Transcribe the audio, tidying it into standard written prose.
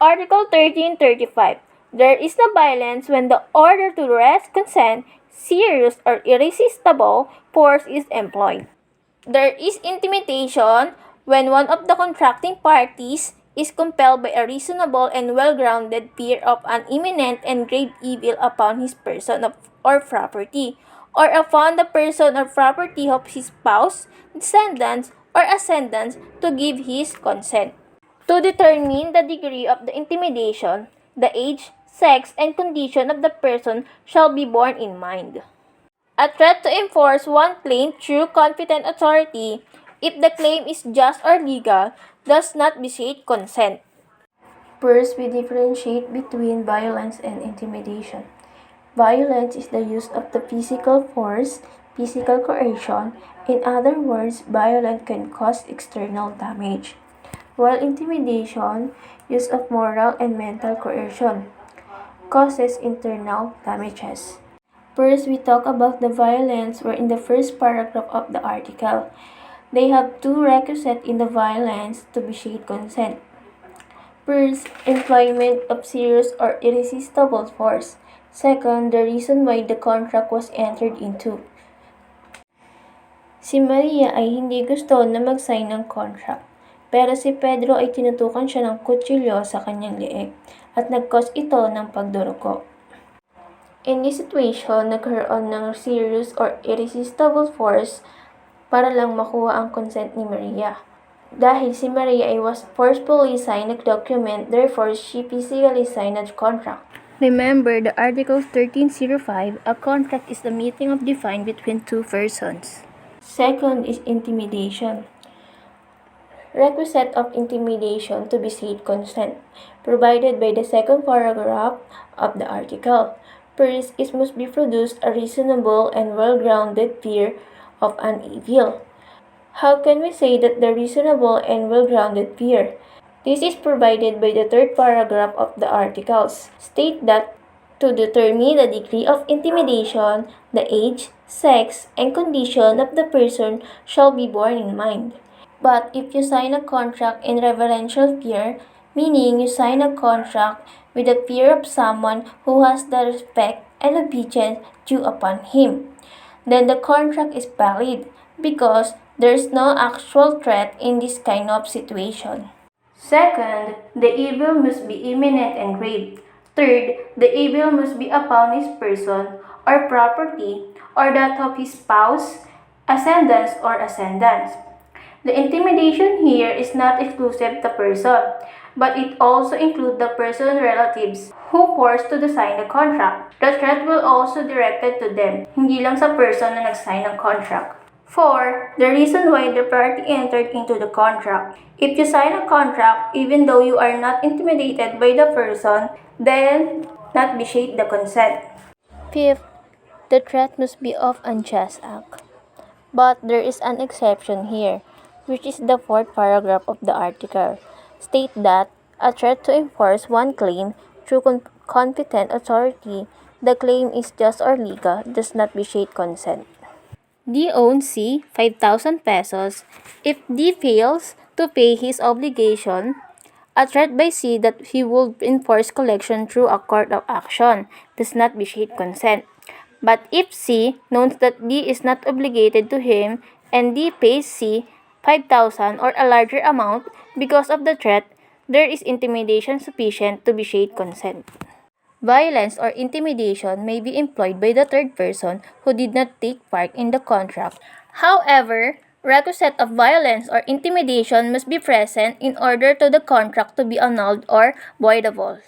Article 1335. There is no violence when the order to rest, consent, serious or irresistible force is employed. There is intimidation when one of the contracting parties is compelled by a reasonable and well-grounded fear of an imminent and grave evil upon his person or property, or upon the person or property of his spouse, descendants, or ascendants to give his consent. To determine the degree of the intimidation, the age, sex, and condition of the person shall be borne in mind. A threat to enforce one claim through competent authority, if the claim is just or legal, does not vitiate consent. First, we differentiate between violence and intimidation. Violence is the use of the physical force, physical coercion. In other words, violence can cause external damage, while intimidation, use of moral and mental coercion, causes internal damages. First, we talk about the violence were in the first paragraph of the article. They have two requisites in the violence to vitiate consent. First, employment of serious or irresistible force. Second, the reason why the contract was entered into. Si Maria ay hindi gusto na mag-sign ng contract, pero si Pedro ay tinutukan siya ng kutsilyo sa kanyang leeg at nag-cause ito ng pagdurugo. In this situation, nagkaroon ng serious or irresistible force para lang makuha ang consent ni Maria. Dahil si Maria ay was forcefully signed a document, therefore she physically signed a contract. Remember the Article 1305, a contract is the meeting of defined between two persons. Second is intimidation. Requisite of intimidation to vitiate consent, provided by the second paragraph of the article. First, it must be produced a reasonable and well-grounded fear of an evil. How can we say that the reasonable and well-grounded fear? This is provided by the third paragraph of the articles. State that to determine the degree of intimidation, the age, sex, and condition of the person shall be borne in mind. But if you sign a contract in reverential fear, meaning you sign a contract with the fear of someone who has the respect and obedience due upon him, then the contract is valid because there is no actual threat in this kind of situation. Second, the evil must be imminent and grave. Third, the evil must be upon his person or property or that of his spouse, ascendants, or ascendants. The intimidation here is not exclusive to person, but it also includes the person's relatives who forced to sign the contract. The threat will also directed to them, hindi lang sa person na nag-sign ng contract. 4. The reason why the party entered into the contract. If you sign a contract, even though you are not intimidated by the person, then not vitiate the consent. 5th, the threat must be of unjust act. But there is an exception here, which is the fourth paragraph of the article. State that a threat to enforce one claim through competent authority, the claim is just or legal, does not vitiate consent. D owns C 5,000 pesos. If D fails to pay his obligation, a threat by C that he will enforce collection through a court of action does not vitiate consent. But if C knows that D is not obligated to him and D pays C 5,000 or a larger amount because of the threat, there is intimidation sufficient to vitiate consent. Violence or intimidation may be employed by the third person who did not take part in the contract. However, requisite of violence or intimidation must be present in order to the contract to be annulled or voidable.